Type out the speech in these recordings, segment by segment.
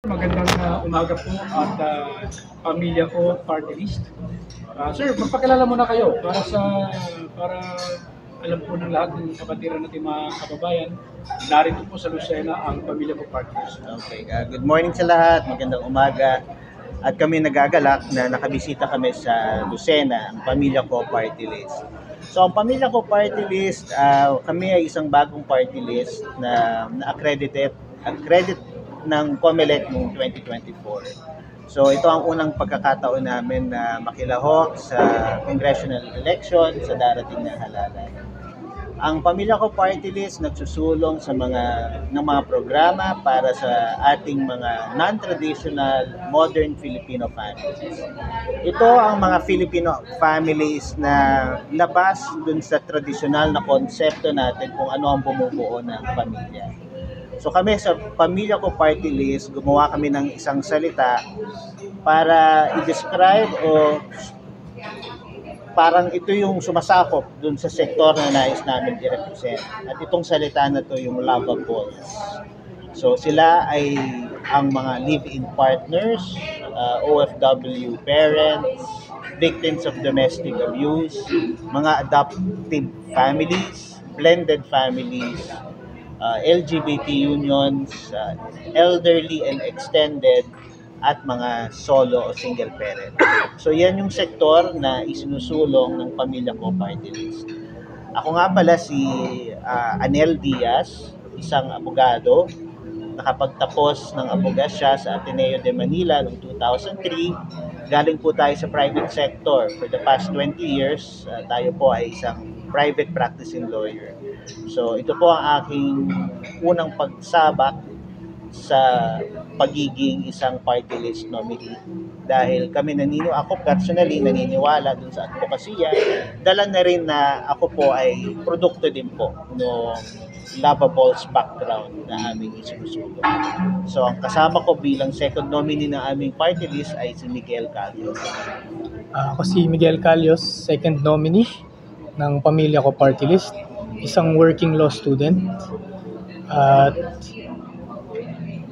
Magandang umaga po at pamilya ko party list. Sir, magpakilala muna kayo para alam po ng lahat ng kabatiran natin mga kababayan. Narito po sa Lucena ang pamilya ko party list. Okay, good morning sa lahat. Magandang umaga. At kami nagagalak na nakabisita kami sa Lucena, ang Pamilya Ko Party List. So, ang Pamilya Ko Party List, kami ay isang bagong party list na accredit ng COMELEC noong 2024. So, ito ang unang pagkakataon namin na makilahok sa congressional election sa darating na halalan. Ang Pamilya Ko Party List nagsusulong ng mga programa para sa ating mga non-traditional modern Filipino families. Ito ang mga Filipino families na labas dun sa tradisyonal na konsepto natin kung ano ang bumubuo ng pamilya. So kami sa Pamilya Ko Party List, gumawa kami ng isang salita para i-describe o parang ito yung sumasakop dun sa sektor na nais namin i-represent. At itong salita na to yung lovables. So sila ay ang mga live-in partners, OFW parents, victims of domestic abuse, mga adoptive families, blended families, LGBT unions, elderly and extended, at mga solo o single parent. So yan yung sektor na isinusulong ng Pamilya Ko Party List. Ako nga pala si Anel Diaz, isang abogado. Nakapagtapos ng abogasya sa Ateneo de Manila noong 2003. Galing po tayo sa private sector. For the past 20 years, tayo po ay isang private practicing lawyer. So ito po ang aking unang pagsabak sa pagiging isang party list nominee. Dahil kami ako personally naniniwala dun sa advokasya, dala na rin na ako po ay produkto din po no lovables background na aming isinusulong. So ang kasama ko bilang second nominee ng aming party list ay si Miguel Calios. Ako si Miguel Calios, second nominee ng Pamilya Ko Party List, isang working law student. At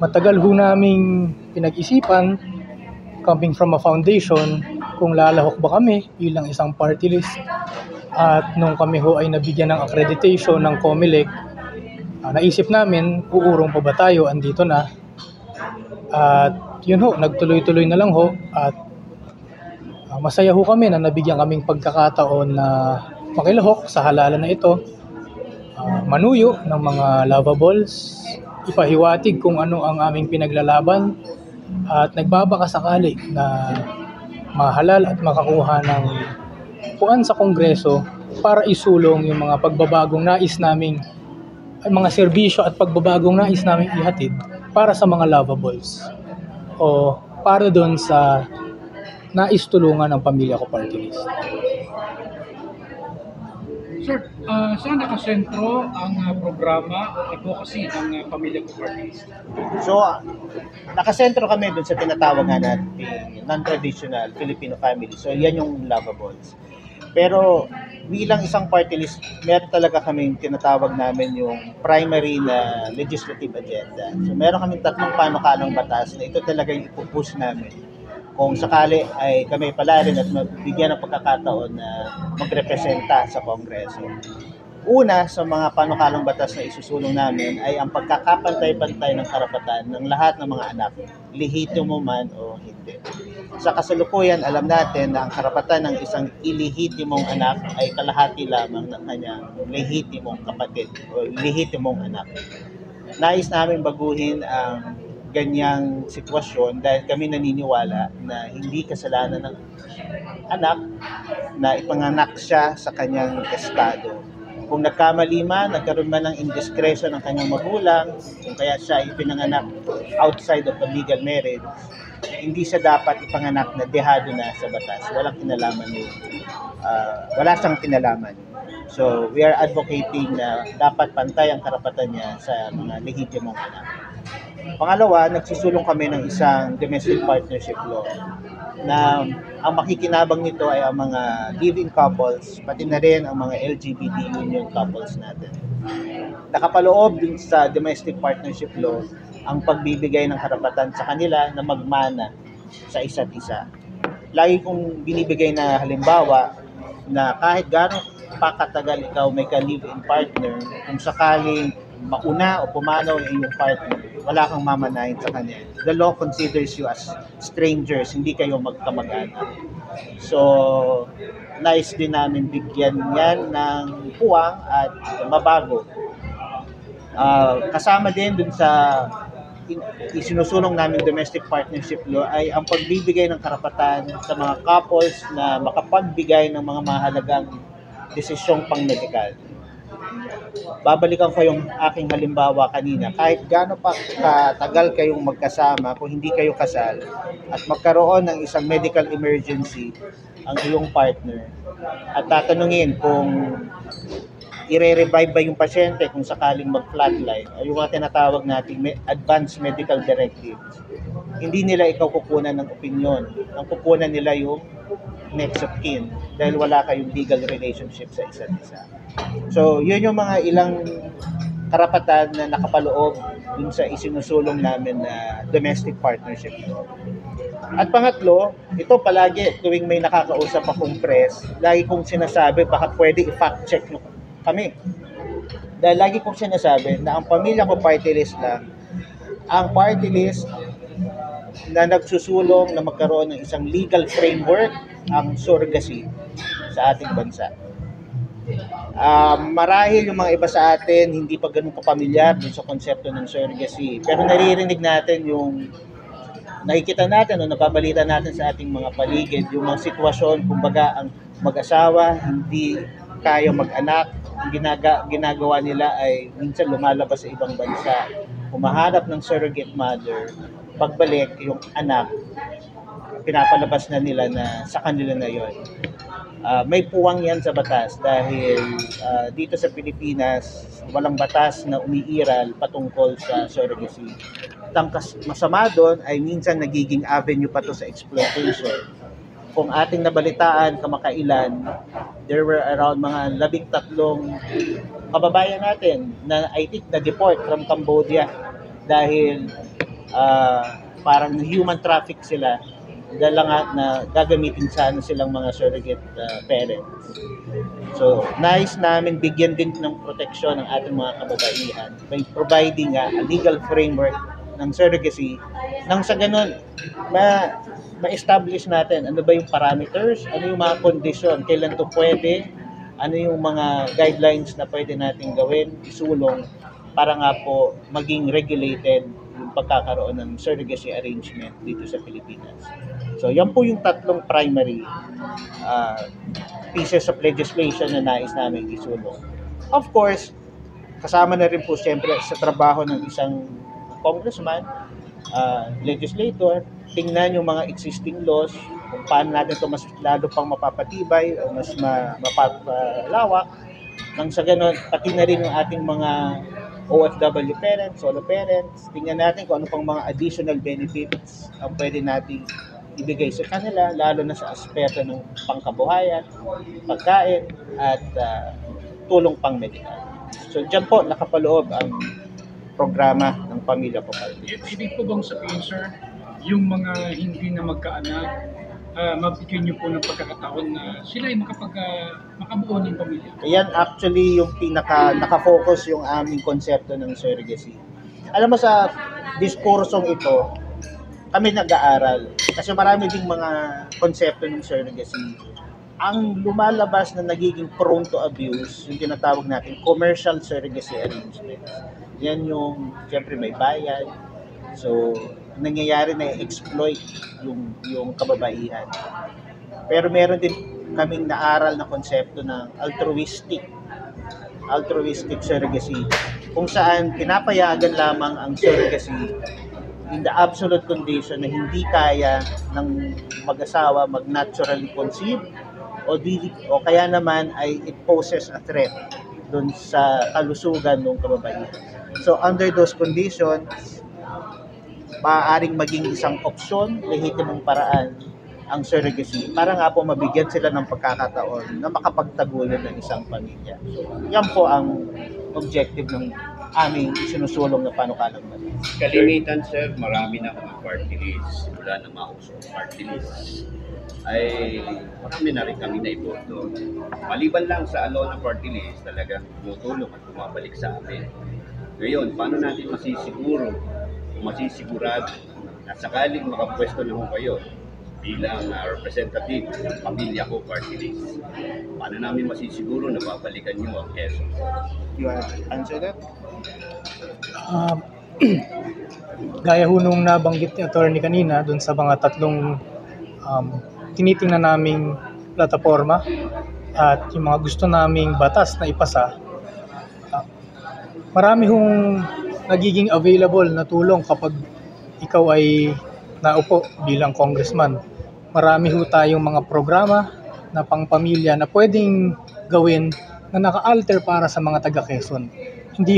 matagal ho naming pinag-isipan, coming from a foundation, kung lalahok ba kami bilang isang party list. At nung kami ho ay nabigyan ng accreditation ng COMELEC, naisip namin, uurong pa ba tayo, andito na. At yun ho, nagtuloy-tuloy na lang ho. At masaya ho kami na nabigyan kaming pagkakataon na makilahok sa halalan na ito. Manuyo ng mga lovables, ipahiwatig kung ano ang aming pinaglalaban, at nagbabaka sakali na mahalal at makakuha ng puan sa Kongreso para isulong yung mga pagbabagong nais naming mga serbisyo at pagbabagong nais naming ihatid para sa mga lovables o para doon sa nais tulungan ng Pamilya Ko Party List. Sir, saan nakasentro ang programa o advocacy ng Pamilya Ko Party List? So, nakasentro kami dun sa tinatawag nga natin non-traditional Filipino family. So, yan yung lovables. Pero bilang isang party list, meron talaga kaming tinatawag namin yung primary na legislative agenda. So, meron kaming tatlong panukalang batas na ito talaga yung ipupush namin kung sakali ay kami pala rin at mabigyan ng pagkakataon na magrepresenta sa Kongreso. Una sa mga panukalang batas na isusulong namin ay ang pagkakapantay-pantay ng karapatan ng lahat ng mga anak, lehitimo man o hindi. Sa kasalukuyan, alam natin na ang karapatan ng isang ilihitimong anak ay kalahati lamang ng kanyang lehitimong kapatid o lehitimong anak. Nais namin baguhin ang ganyang sitwasyon dahil kami naniniwala na hindi kasalanan ng anak na ipanganak siya sa kanyang estado. Kung nagkamali man, nagkaroon man ng indiscretion ng kanyang magulang, kung kaya siya ipinanganak outside of the legal marriage, hindi siya dapat ipanganak na dehado na sa batas. Walang kinalaman yun. Wala siyang kinalaman. So, we are advocating na dapat pantay ang karapatan niya sa mga lehitimong anak. Pangalawa, nagsusulong kami ng isang domestic partnership law na ang makikinabang nito ay ang mga live-in couples, pati na rin ang mga LGBT union couples natin. Nakapaloob din sa domestic partnership law ang pagbibigay ng karapatan sa kanila na magmana sa isa't isa. Lagi kong binibigay na halimbawa na kahit gaano pa katagal ikaw may ka-live-in partner, kung sakaling mauna o pumanaw ang iyong partner, wala kang mamanahin sa kanya. The law considers you as strangers, hindi kayo magkamag-anak. So, nice din namin bigyan yan ng puwang at mabago. Kasama din dun sa isinusulong namin domestic partnership law ay ang pagbibigay ng karapatan sa mga couples na makapagbigay ng mga mahalagang desisyong pang-medikal. Babalikan ko yung aking halimbawa kanina. Kahit gaano pa katagal kayong magkasama, kung hindi kayo kasal at magkaroon ng isang medical emergency ang iyong partner at tatanungin kung i-revive ba yung pasyente kung sakaling mag-flatline o yung mga tinatawag nating advanced medical directives, hindi nila ikaw kukunan ng opinion. Ang kukunan nila yung next of kin dahil wala kayong legal relationship sa isa't isa. So, yun yung mga ilang karapatan na nakapaloob dun sa isinusulong namin na domestic partnership. At pangatlo, ito palagi tuwing may nakakausap akong press, lagi kong sinasabi baka pwede i-fact check nyo kami. Dahil lagi kong sinasabi na ang pamilya ko party list lang, ang party list na nagsusulong na magkaroon ng isang legal framework ang surrogacy sa ating bansa. Marahil yung mga iba sa atin hindi pa ganun kapamilyar dun sa konsepto ng surrogacy, pero naririnig natin yung nakikita natin o nababalita natin sa ating mga paligid yung mga sitwasyon, kumbaga ang mag-asawa hindi kaya mag-anak, ang ginagawa nila ay minsan lumalabas sa ibang bansa, humahanap ng surrogate mother, pagbalik yung anak, pinapalabas na nila na sa kanila na yon. May puwang yan sa batas dahil dito sa Pilipinas, walang batas na umiiral patungkol sa surrogacy. Ang masama doon ay minsan nagiging avenue pa to sa exploitation. Kung ating nabalitaan kamakailan, there were around mga 13 kababayan natin na I think na-deport from Cambodia dahil parang human traffic sila dahil lang na gagamitin sana silang mga surrogate parents. So, nice namin bigyan din ng proteksyon ng ating mga kababaihan by providing a legal framework ng surrogacy nang sa ganun ma-establish natin ano ba yung parameters, ano yung mga kondisyon, kailan to pwede, ano yung mga guidelines na pwede natin gawin, isulong para nga po maging regulated yung pagkakaroon ng surrogacy arrangement dito sa Pilipinas. So, yan po yung tatlong primary pieces of legislation na nais namin isulong. Of course, kasama na rin po siyempre sa trabaho ng isang congressman, legislator, tingnan yung mga existing laws, kung paano natin ito mas lalo pang mapapatibay o mas mapapalawak. Nang sa ganun, pati na rin yung ating mga OFW parents, solo parents, tingnan natin kung ano pang mga additional benefits ang pwede natin ibigay sa kanila, lalo na sa aspeto ng pangkabuhayan, pagkain, at tulong pang medical. So, dyan po nakapaloob ang programa ng Pamilya ko Party. Ibig po bang sabihin, sir, yung mga hindi na magkaanak, mabigyan niyo po ng pagkakataon na sila ay makabuo ng pamilya? Ayan actually yung nakafocus yung aming konsepto ng surrogacy. Alam mo sa diskursong ito, kami nag-aaral. Kasi marami ding mga konsepto ng surrogacy. Ang lumalabas na nagiging prone to abuse, yung tinatawag natin commercial surrogacy arrangements. Yan yung, siyempre may bayad. So, nangyayari na exploit yung kababaihan. Pero meron din kaming naaral na konsepto ng altruistic surrogacy, kung saan pinapayagan lamang ang surrogacy in the absolute condition na hindi kaya ng mag-asawa mag-naturally conceive o kaya naman ay it poses a threat dun sa kalusugan ng kababaihan. So under those conditions, maaaring maging isang opsyon, lehitimong paraan ang surrogacy para nga po mabigyan sila ng pagkakataon na makapagtaguyod ng isang pamilya. So, yan po ang objective ng aming sinusulong na panukalang batas. Kalimitan, sir, marami na mga party list. Simula na mausok party list ay marami na rin kami na iboto. Maliban lang sa alone na party list, talagang tumutulong at bumabalik sa amin. Ngayon, paano natin masisiguro o masisigurado na sakaling makapwesto na ho kayo bilang representative ng pamilya ko party list? Paano namin masisiguro na babalikan nyo ang Quezon? You want to answer that? Ah, gaya ho nung nabanggit ni attorney kanina dun sa mga tatlong tinitingnan naming plataforma at yung mga gusto naming batas na ipasa, marami hong nagiging available na tulong kapag ikaw ay naupo bilang congressman. Marami ho tayong mga programa na pangpamilya na pwedeng gawin na naka-alter para sa mga taga Quezon. Hindi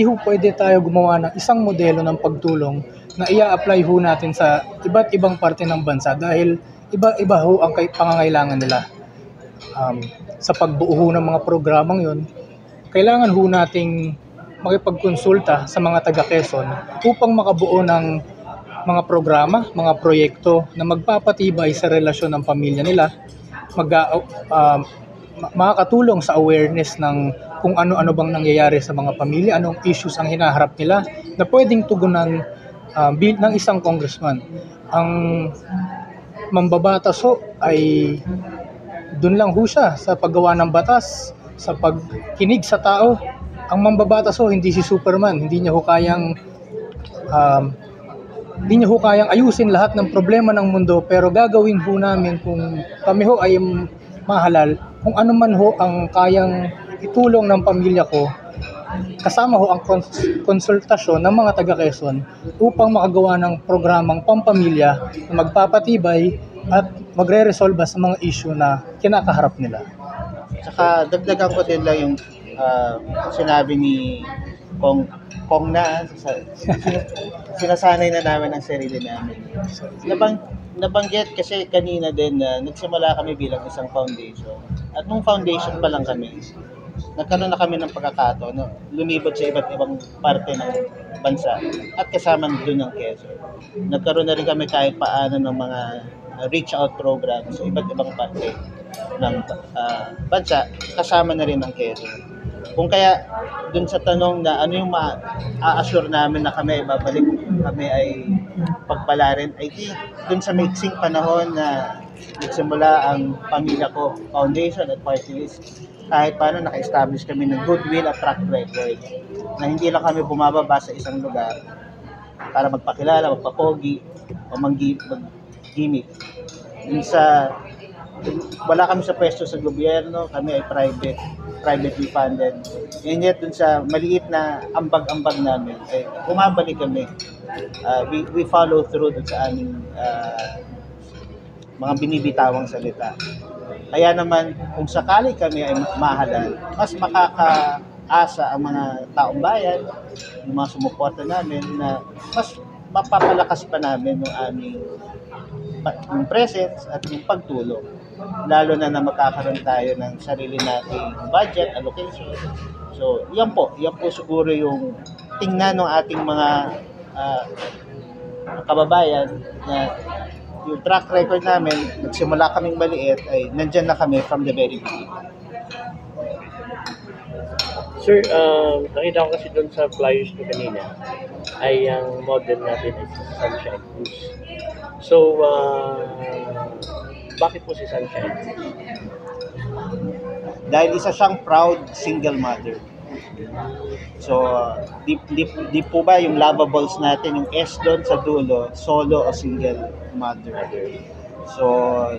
ho pwede tayo gumawa ng isang modelo ng pagtulong na ia-apply ho natin sa iba't ibang parte ng bansa dahil iba-iba ho ang pangangailangan nila. Sa pagbuo ho ng mga programang yon, kailangan ho nating makipagkonsulta sa mga taga Quezon upang makabuo ng mga programa, mga proyekto na magpapatibay sa relasyon ng pamilya nila, makakatulong sa awareness ng kung ano-ano bang nangyayari sa mga pamilya, anong issues ang hinaharap nila na pwedeng tugunan ng isang congressman. Ang mambabatas ho ay doon lang ho siya sa paggawa ng batas, sa pagkinig sa tao. Ang mambabatas ho hindi si Superman, hindi niya ho kayang ayusin lahat ng problema ng mundo, pero gagawin ho namin kung kami ho ay mahalal kung ano man ho ang kayang itulong ng pamilya ko, kasama ho ang konsultasyon ng mga taga Quezon upang makagawa ng programang pampamilya na magpapatibay at magre-resolve sa mga issue na kinakaharap nila. Saka dagdagan ko din lang yung sinabi ni Kong na sinasanay na namin ang sarili namin. Nabanggit kasi kanina din na nagsimula kami bilang isang foundation. At nung foundation pa lang kami, nagkaroon na kami ng pagkakataon na lumibot sa iba't ibang parte ng bansa at kasama doon ng Quezon. Nagkaroon na rin kami kahit paano ng mga reach out program sa iba't ibang parte ng bansa, kasama na rin ng Quezon. Kung kaya dun sa tanong na ano yung ma-assure namin na kami ay babalik, kami ay pagpalarin, I think dun sa mixing panahon na nagsimula ang Pamilya Ko Foundation at Party List, kahit paano naka-establish kami ng goodwill at track record na hindi lang kami bumababa sa isang lugar para magpakilala, magpapogi o mag-gimmick. Wala kami sa pwesto sa gobyerno, kami ay privately funded. And yet, dun sa maliit na ambag-ambag namin, ay bumabalik kami. We follow through dun sa aming mga binibitawang salita. Kaya naman, kung sakali kami ay mahalal, mas makakaasa ang mga taong bayan, yung mga sumuporta namin, na mas mapapalakas pa namin yung aming yung presence at yung pagtulong. Lalo na magkakaroon tayo ng sarili nating budget allocation. So, yan po siguro yung tingnan ng ating mga kababayan na yung track record namin, nagsimula kaming maliit, ay nandyan na kami from the very beginning. Sir, nakita ko kasi doon sa flyers nyo kanina ay ang model natin ay si Sunshine Cruz. So, bakit po si Sunshine? Dahil isa siyang proud single mother. So, di po ba yung lavables natin, yung S doon sa dulo, solo o single mother. So,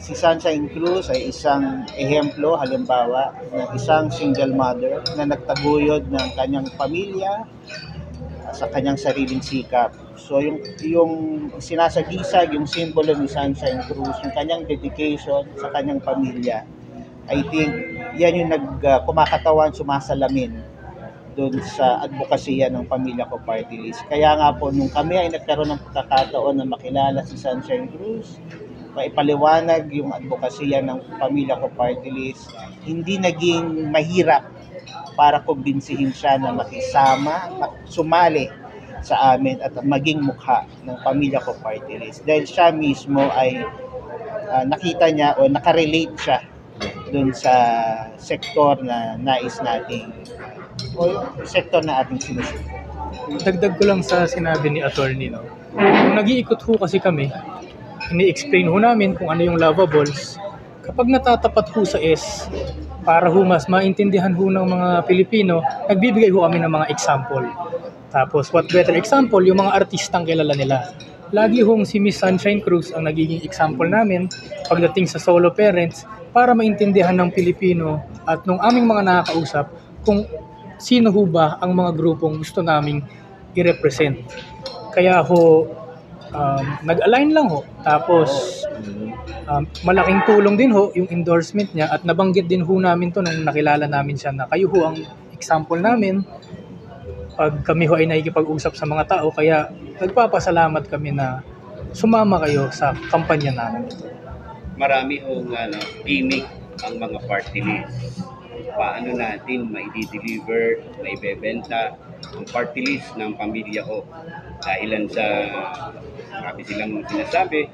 si Sunshine Cruz ay isang ehemplo, halimbawa, ng isang single mother na nagtaguyod ng kanyang pamilya sa kanyang sariling sikap. So, yung sinasagisag, yung simbolo ni Sunshine Cruz, yung kanyang dedication sa kanyang pamilya, I think yan yung kumakatawan, sumasalamin doon sa advokasya ng Pamilya Ko Party List. Kaya nga po, nung kami ay nagkaroon ng pagkakataon na makilala si Sunshine Cruz, maipaliwanag yung advokasya ng Pamilya Ko Party List, hindi naging mahirap para kumbinsihin siya na makisama, sumali sa amin at maging mukha ng Pamilya Ko Party List. Dahil siya mismo ay nakita niya o nakarelate siya dun sa sektor na nais nating o yung sektor na ating sinusunod. Dagdag ko lang sa sinabi ni attorney, no? Kung nag-iikot ho kasi kami, ini-explain ho namin kung ano yung lavables. Kapag natatapat ho sa S, para ho mas maintindihan ho ng mga Pilipino, nagbibigay ho kami ng mga example. Tapos, what better example, yung mga artistang kilala nila. Lagi hong si Miss Sunshine Cruz ang nagiging example namin pagdating sa solo parents para maintindihan ng Pilipino at nung aming mga nakakausap kung sino ho ba ang mga grupong gusto naming i-represent. Kaya ho, nag-align lang ho. Tapos, malaking tulong din ho yung endorsement niya at nabanggit din ho namin to nung nakilala namin siya na kayo ho ang example namin pag kami ho ay nakikipag-usap sa mga tao. Kaya nagpapasalamat kami na sumama kayo sa kampanya namin. Marami hong gimmick ang mga party list. Paano natin mai-deliver, maibebenta ang party list ng Pamilya Ko. Dahilan sa marami silang sinasabi,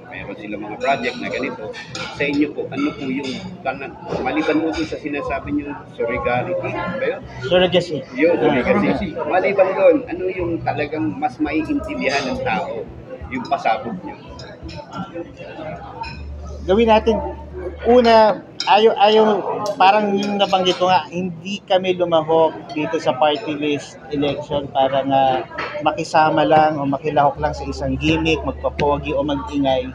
meron silang mga project na ganito. Sa inyo po, ano po yung maliban mo doon sa sinasabi niyo solidarity, ba yun? Surrogacy. Yun, solidarity. Maliban doon, ano yung talagang mas maiintindihan ng tao, yung pasabog niyo? Gawin natin, una, ayaw, parang yung nabanggit ko nga, hindi kami lumahok dito sa party list election para nga makisama lang o makilahok lang sa isang gimmick, magpapogi o magingay.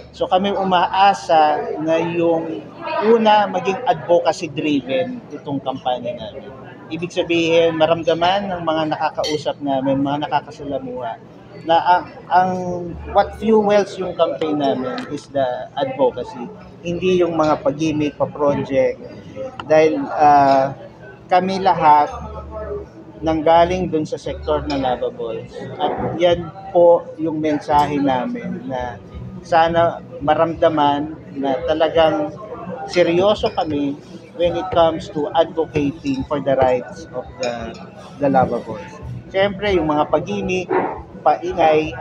So kami umaasa na yung una, maging advocacy-driven itong kampanya namin. Ibig sabihin, maramdaman ng mga nakakausap namin, mga nakakasalamuha, na ang what fuels yung campaign namin is the advocacy, hindi yung mga pag-gimmick, pa-project. Dahil kami lahat nanggaling dun sa sektor ng lavables. At yan po yung mensahe namin na sana maramdaman na talagang seryoso kami when it comes to advocating for the rights of the lavables. Siyempre, yung mga pag-gimmick, paingay,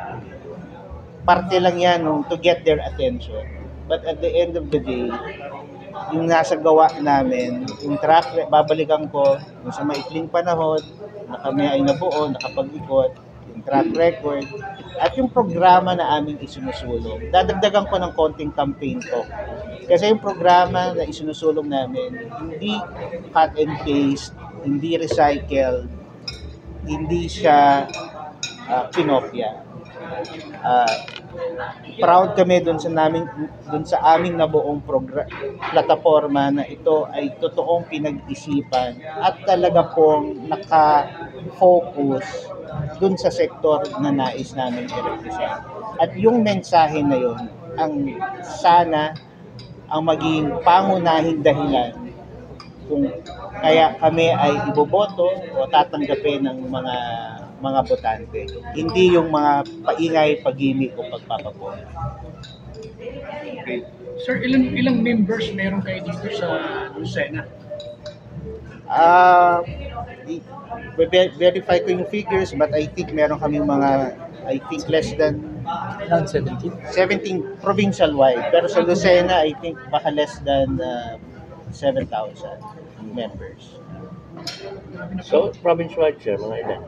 parte lang yan to get their attention. But at the end of the day, yung nasa gawa namin, yung track, babalikan ko, yung sa maikling panahon, na kami ay nabuo, nakapag-ikot, yung track record, at yung programa na aming isinusulong. Dadagdagan ko ng konting campaign talk. Kasi yung programa na isinusulong namin, hindi cut and paste, hindi recycled, hindi siya kinopya. Proud kami dun sa aming nabuong plataforma na ito ay totoong pinag-isipan at talaga pong naka-focus dun sa sektor na nais namin i-represent. At yung mensahe na yun ang sana ang maging pangunahing dahilan kung kaya kami ay iboboto o tatanggapin ng mga botante. Hindi yung mga paingay, pag-gimmick o pagpapapo. Okay. Sir, ilang members meron kayo dito sa Lucena? Verify ko yung figures but I think meron kaming mga less than Around 17. 17 provincial-wide. Pero sa Lucena, I think baka less than 7,000 members. So, province-wide sir, mga ilan?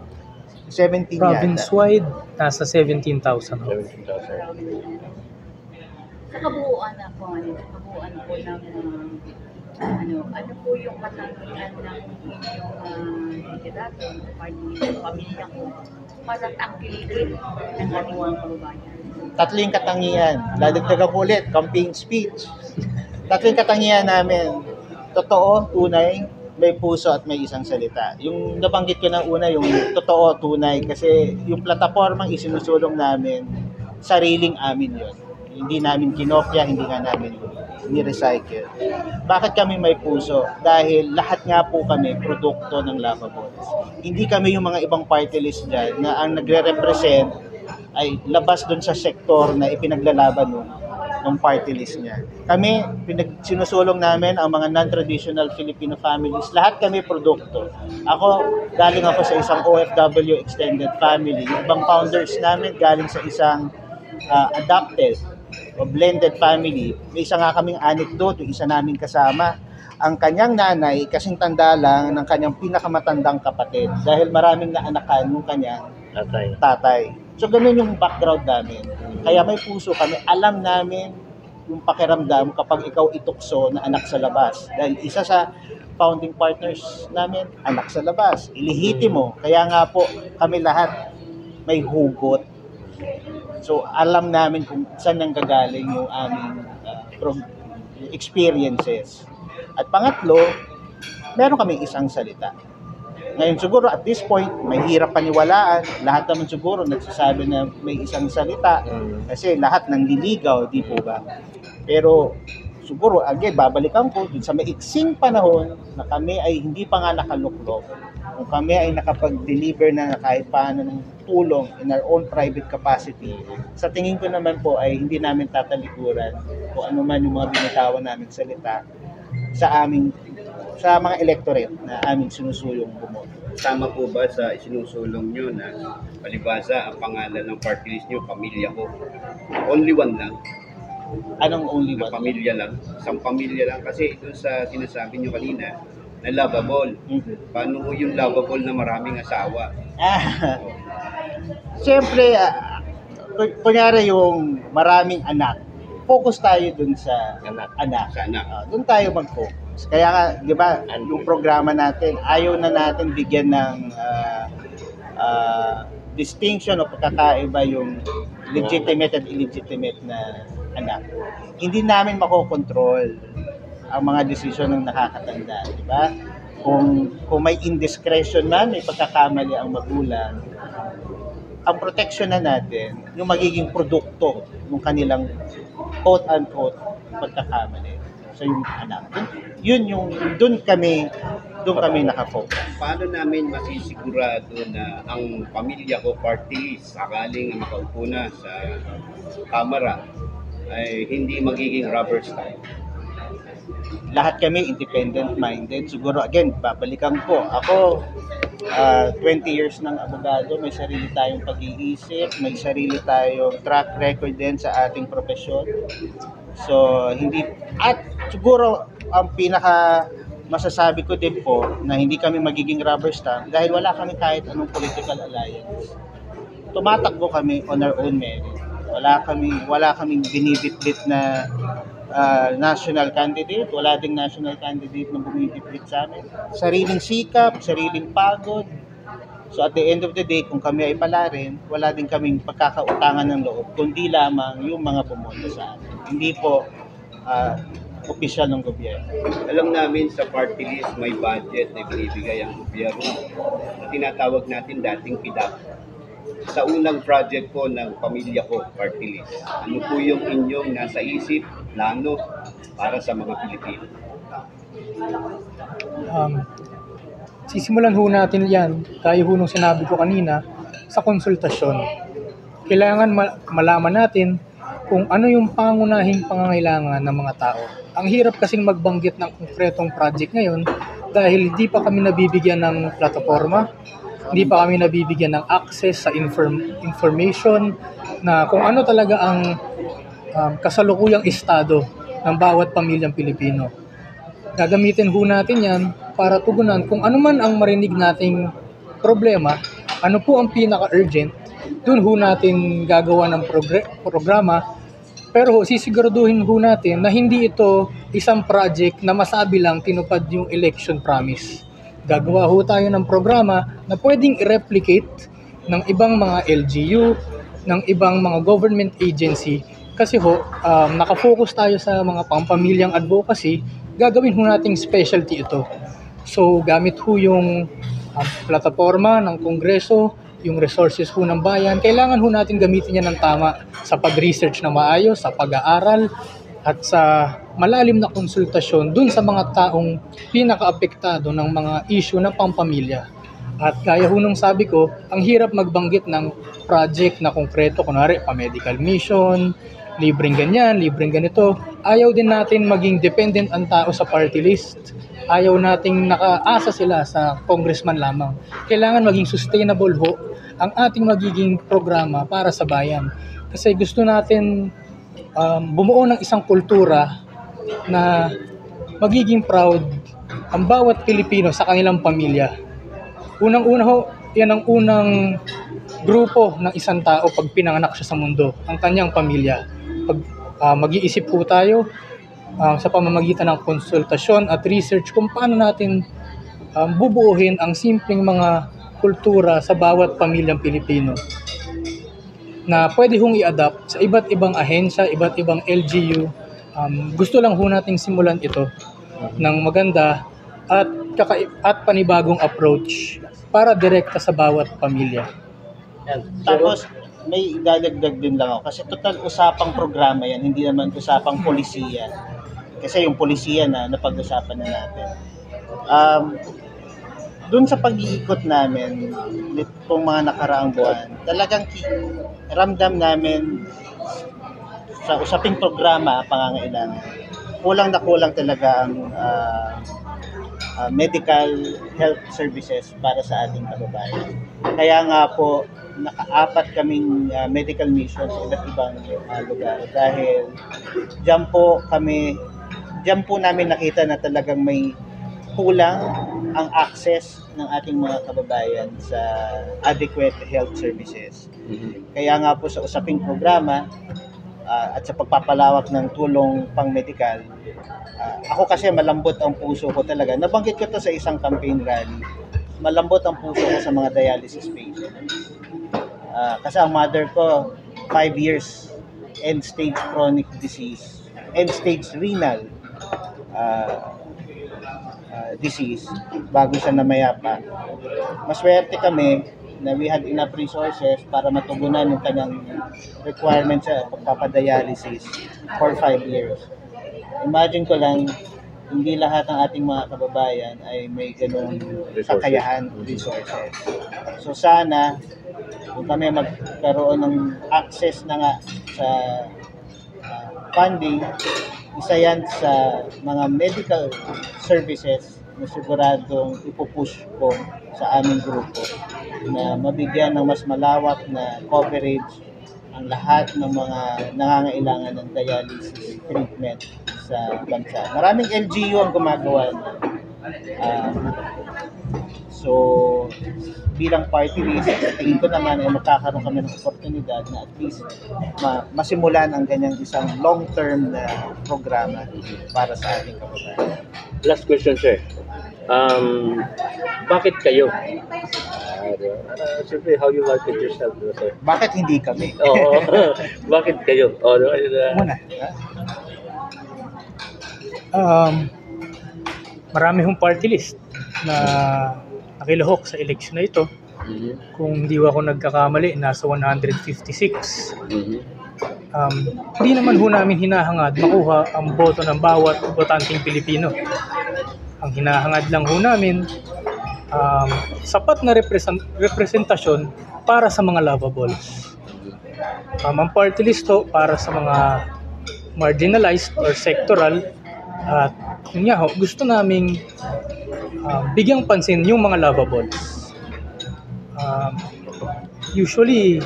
17 yata. Province-wide, nasa 17,000. 17,000. Sa kabuuan na po, kabuuan po ng ano po yung katangian ng inyong kandidato, pamilya ko, para tangkilikin ng ating mga kababayan. Tatling katangian. Dadagdagan ko ulit, campaign speech. Tatling katangian namin. Totoo, tunay, may puso at may isang salita. Yung nabanggit ko na una, yung totoo, tunay, kasi yung plataformang isinusulong namin, sariling amin yun. Hindi namin kinopya, hindi nga namin ni-recycle. Bakit kami may puso? Dahil lahat nga po kami produkto ng lavables. Hindi kami yung mga ibang party list dyan na ang nagre-represent ay labas dun sa sektor na ipinaglalaban mo. ng party list niya. Kami, sinusulong namin ang mga non-traditional Filipino families. Lahat kami produkto. Galing ako sa isang OFW extended family. Yung ibang founders namin galing sa isang adopted o blended family. May isa nga kaming anecdote, yung isa naming kasama. Ang kanyang nanay, kasing tanda lang ng kanyang pinakamatandang kapatid dahil maraming naanakan ng kanyang tatay. So, ganun yung background namin. Kaya may puso kami. Alam namin yung pakiramdam kapag ikaw itukso na anak sa labas. Dahil isa sa founding partners namin, anak sa labas. Ilihitimo. Kaya nga po, kami lahat may hugot. So, alam namin kung saan nanggagaling yung aming experiences. At pangatlo, meron kaming isang salita. Ngayon siguro at this point, may hirap paniwalaan. Lahat naman siguro nagsasabi na may isang salita kasi lahat nanliligaw, di po ba? Pero siguro, again, babalikan ko dun sa maiksing panahon na kami ay hindi pa nga nakaluklok. Kung kami ay nakapag-deliver na kahit paano ng tulong in our own private capacity, sa tingin ko naman po ay hindi namin tatalikuran kung ano man yung mga binitawan namin salita sa mga electorate na aming sinusulong bumoto. Tama po ba sa isinusulong nyo na palibasa ang pangalan ng party list nyo, pamilya ko? Only one lang? Anong only one? Pamilya lang? Isang pamilya lang? Kasi doon sa sinasabi nyo kanina, na lovable. Paano mo yung lovable na maraming asawa? Siyempre, kunyari yung maraming anak, focus tayo dun sa anak. Sa anak. Doon tayo mag-focus. Kaya nga, di ba, yung programa natin, ayaw na natin bigyan ng distinction o pagkakaiba yung legitimate at illegitimate na anak. Hindi namin makokontrol ang mga desisyon ng nakakatanda, di ba? Kung may indiscretion man, may pagkakamali ang magulang, ang protection na natin, yung magiging produkto ng kanilang quote-unquote pagkakamali. So yung anak, doon kami nakafocus. Paano namin masisigurado na ang pamilya ko party list sakaling makaupo na sa kamera ay hindi magiging rubber stamp? Lahat kami independent-minded. Siguro, again, babalikan ko. Ako, 20 years ng abogado, may sarili tayong pag-iisip, may sarili tayong track record din sa ating profesyon. So, at siguro, ang pinaka masasabi ko din po na hindi kami magiging rubber stamp dahil wala kami kahit anong political alliance. Tumatakbo kami on our own merit. Wala kaming binibitbit na national candidate, wala ding national candidate na bumibitbit sa amin. Sariling sikap, sariling pagod. So at the end of the day, kung kami ay pala rin, wala din kaming pagkakautangan ng loob, kundi lamang yung mga bumoto sa amin. Hindi po opisyal ng gobyerno. Alam namin sa party list may budget na binibigay ang gobyerno na tinatawag natin dating PIDAP. Sa unang project ko ng pamilya ko, party list, ano po yung inyong nasa isip, plano para sa mga Pilipino? Sisimulan ho natin yan, gaya ho nung sinabi ko kanina, sa konsultasyon. Kailangan malaman natin kung ano yung pangunahing pangangailangan ng mga tao. Ang hirap kasing magbanggit ng konkretong project ngayon dahil hindi pa kami nabibigyan ng plataforma, hindi pa kami nabibigyan ng access sa information na kung ano talaga ang kasalukuyang estado ng bawat pamilyang Pilipino. Gagamitin ho natin yan para tugunan kung ano man ang marinig nating problema, ano po ang pinaka-urgent, doon ho natin gagawa ng programa, pero sisiguraduhin ho natin na hindi ito isang project na masabi lang tinupad yung election promise. Gagawa ho tayo ng programa na pwedeng i-replicate ng ibang mga LGU, ng ibang mga government agency. Kasi ho, nakafocus tayo sa mga pampamilyang advocacy, gagawin ho nating specialty ito. So, gamit ho yung plataforma ng Kongreso, yung resources ho ng bayan, kailangan ho natin gamitin yan ng tama sa pag-research na maayos, sa pag-aaral, at sa malalim na konsultasyon dun sa mga taong pinaka-apektado ng mga issue ng pampamilya. At gaya ho nung sabi ko, ang hirap magbanggit ng project na konkreto, kunwari pa-medical mission, libreng ganyan, libreng ganito. Ayaw din natin maging dependent ang tao sa party list. Ayaw nating nakaasa sila sa congressman lamang. Kailangan maging sustainable ho ang ating magiging programa para sa bayan. Kasi gusto natin bumuo ng isang kultura na magiging proud ang bawat Pilipino sa kanilang pamilya. Unang-una ho, yan ang unang grupo ng isang tao pag pinanganak siya sa mundo, ang kanyang pamilya. Pag mag-iisip po tayo sa pamamagitan ng konsultasyon at research kung paano natin bubuuhin ang simpleng mga kultura sa bawat pamilyang Pilipino na pwede hong i-adapt sa iba't ibang ahensya, iba't ibang LGU. Gusto lang ho nating simulan ito ng maganda at panibagong approach para direkta sa bawat pamilya. Tapos, may dadagdag din lang ako. Kasi total usapang programa yan, hindi naman usapang polisiya. Kasi yung polisiya na napag-usapan na natin. Doon sa pag-iikot namin, itong mga nakaraang buwan, talagang ramdam namin sa usaping programa, pangangailangan. Kulang na kulang talaga ang medical health services para sa ating kababayan. Kaya nga po, naka-4 kaming medical mission sa iba't ibang lugar dahil diyan po namin nakita na talagang may kulang ang access ng ating mga kababayan sa adequate health services. Kaya nga po sa usaping programa at sa pagpapalawak ng tulong pang-medical, ako kasi malambot ang puso ko talaga. Nabanggit ko to sa isang campaign rally. Malambot ang puso ko sa mga dialysis patients. Kasi ang mother ko, 5 years, end-stage chronic disease, end-stage renal disease, bago siya namayapa. Maswerte kami na we had enough resources para matugunan yung kanyang requirements sa pagpapadialysis for 5 years. Imagine ko lang, hindi lahat ng ating mga kababayan ay may ganung kakayahan, resources. So sana, kung kami magkaroon ng access na nga sa funding, isa yan sa mga medical services na siguradong ipupush ko sa aming grupo na mabigyan ng mas malawak na coverage ang lahat ng mga nangangailangan ng dialysis treatment sa bansa. Maraming LGU ang gumagawa na. So, bilang party list, tingin ko naman ay magkakaroon kami ng oportunidad na at least masimulan ang ganyang isang long-term na programa para sa ating kababayan. Last question, sir. Bakit kayo? Siyempre, how you market yourself, sir? Bakit hindi kami? Oo. Bakit kayo? Muna. Marami hong party list na nakilahok sa eleksyon na ito. Kung di ako nagkakamali, nasa 156. Hindi naman ho namin hinahangad makuha ang boto ng bawat botanteng Pilipino. Ang hinahangad lang ho namin, sapat na representasyon para sa mga lavables. Ang party list ho para sa mga marginalized or sectoral, at yun nga ho, gusto naming bigyang pansin yung mga lavables. Usually,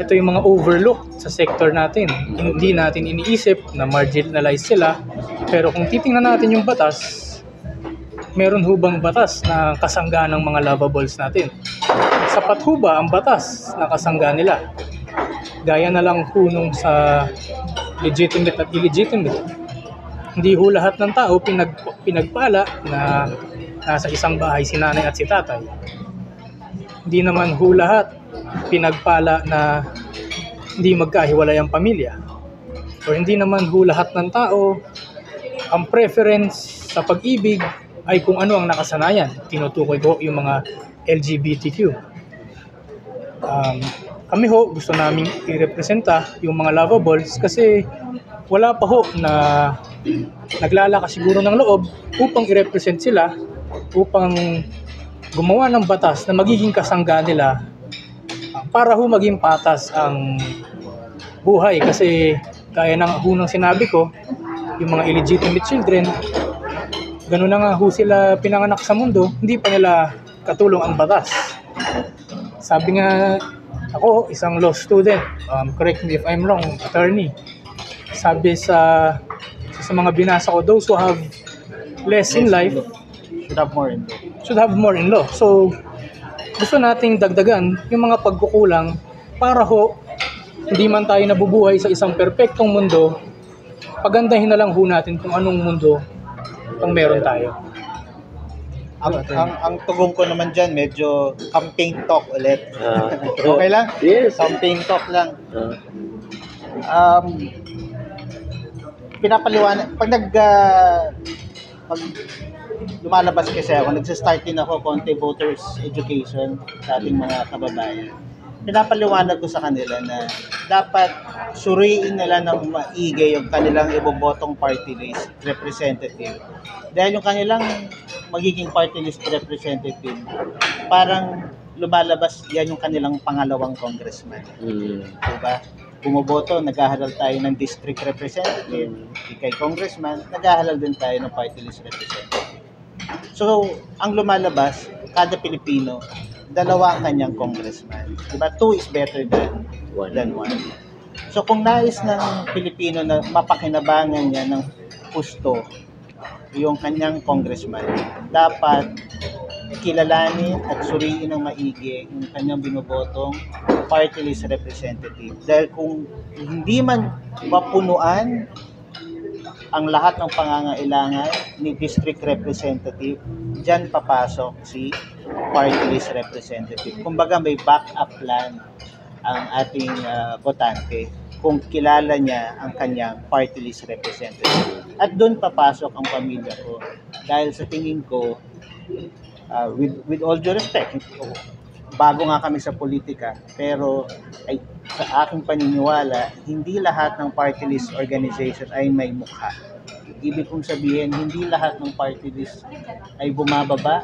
ito yung mga overlooked sa sector natin. Hindi natin iniisip na marginalized sila. Pero kung titingnan natin yung batas, meron hubang batas na kasangga ng mga lavables natin. Sapat ho ba ang batas na kasangga nila? Gaya na lang ho nung sa legitimate at illegitimate. Hindi ho lahat ng tao pinagpala na nasa isang bahay si nanay at si tatay. Hindi naman ho lahat pinagpala na hindi magkahiwalay ang pamilya. O hindi naman ho lahat ng tao ang preference sa pag-ibig ay kung ano ang nakasanayan. Tinutukoy ko yung mga LGBTQ. Kami ho, gusto namin i-representa yung mga lavables kasi wala pa ho na naglalakas siguro ng loob upang i-represent sila, upang gumawa ng batas na magiging kasangga nila para ho maging patas ang buhay. Kasi gaya ng unang sinabi ko, yung mga illegitimate children, gano'n na nga ho sila pinanganak sa mundo, hindi pa nila katulong ang batas. Sabi nga, ako, isang law student, correct me if I'm wrong, attorney, sabi sa mga binasa ko, those who have less in life should have more in law. So, gusto nating dagdagan yung mga pagkukulang para ho, hindi man tayo nabubuhay sa isang perpektong mundo, pagandahin na lang ho natin kung anong mundo ang meron tayo. Ang tugon ko naman dyan, medyo campaign talk ulit. Okay lang? Yes. Campaign talk lang. Pinapaliwanag, pag lumalabas kasi ako, nagsistart din ako konti voters education sa ating mga kababayan. Pinapaliwanag ko sa kanila na dapat suriin nila ng maigi yung kanilang ibobotong party list representative. Dahil yung kanilang magiging party list representative, parang lumalabas yan yung kanilang pangalawang congressman. Diba? Bumoboto, naghahalal tayo ng district representative, ikay congressman, naghahalal din tayo ng party list representative. So, ang lumalabas, kada Pilipino, dalawa ang kanyang congressman. Diba? 2 is better than 1. So, kung nais ng Pilipino na mapakinabangan niya ng husto yung kanyang congressman, dapat kilalanin at suriin ng maigi yung kanyang binobotong party list representative. Dahil kung hindi man mapunuan ang lahat ng pangangailangan ni district representative, dyan papasok si party list representative. Kumbaga may backup plan ang ating botante kung kilala niya ang kanyang party list representative. At doon papasok ang pamilya ko. Dahil sa tingin ko, with all due respect, bago nga kami sa politika, pero ay, sa aking paniniwala, hindi lahat ng party list organization ay may mukha. Ibig kong sabihin, hindi lahat ng party list ay bumababa,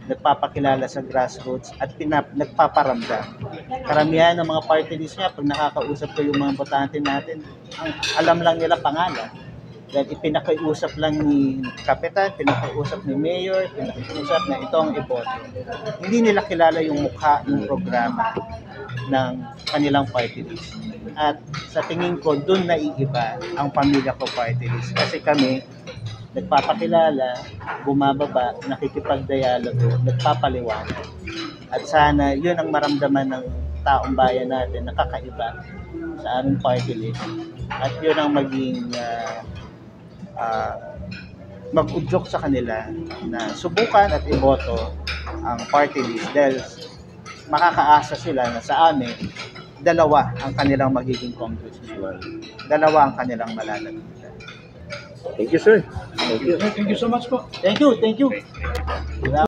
nagpapakilala sa grassroots at nagpaparamdam. Karamihan ng mga party list niya, pag nakakausap ko yung mga botante natin, alam lang nila pangalan. Dahil ipinakiusap lang ni Kapitan, pinakiusap ni Mayor, pinakiusap na ito ang iboto. Hindi nila kilala yung mukha ng programa ng kanilang party list. At sa tingin ko, doon naiiba ang pamilya ko party list. Kasi kami, nagpapakilala, bumababa, nakikipagdialogo, nagpapaliwanag. At sana yun ang maramdaman ng taong bayan natin, nakakaiba sa aming party list. At yun ang maging mag-udyok sa kanila na subukan at iboto ang party list dahil makakaasa sila na sa amin, dalawa ang kanilang magiging congressman. Dalawa ang kanilang malalapitan. Thank you, sir. Thank you. Thank you so much po. Thank you.